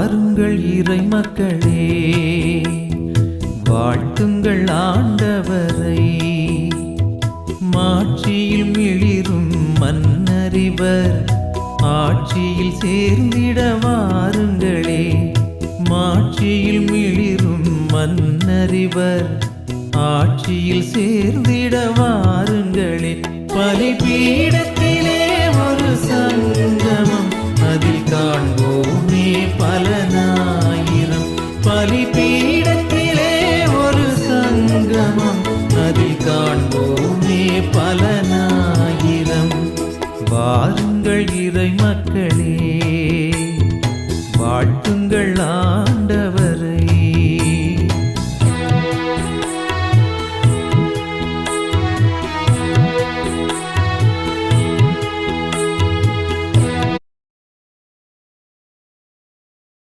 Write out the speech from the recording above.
வாருங்கள் இறை மக்களே, வாழ்த்துங்கள் ஆண்டவரை. மாட்சியில் மிளிரும் மன்னரிவர், ஆட்சியில் சேர்ந்திட வாருங்களே. மாட்சியில் மிளிரும் மன்னரிவர், ஆட்சியில் சேர்ந்திட வாருங்களே. பலிபீடத்திலே ஒரு சங்கமம், அதில் காண்போமே பலனாயிரம். பலிபீடத்திலே ஒரு சங்கமம், அதில் காண்போமே பலனாயிரம். வாருங்கள் இறை மக்களே, வாழ்த்துங்கள் ஆண்டவரை.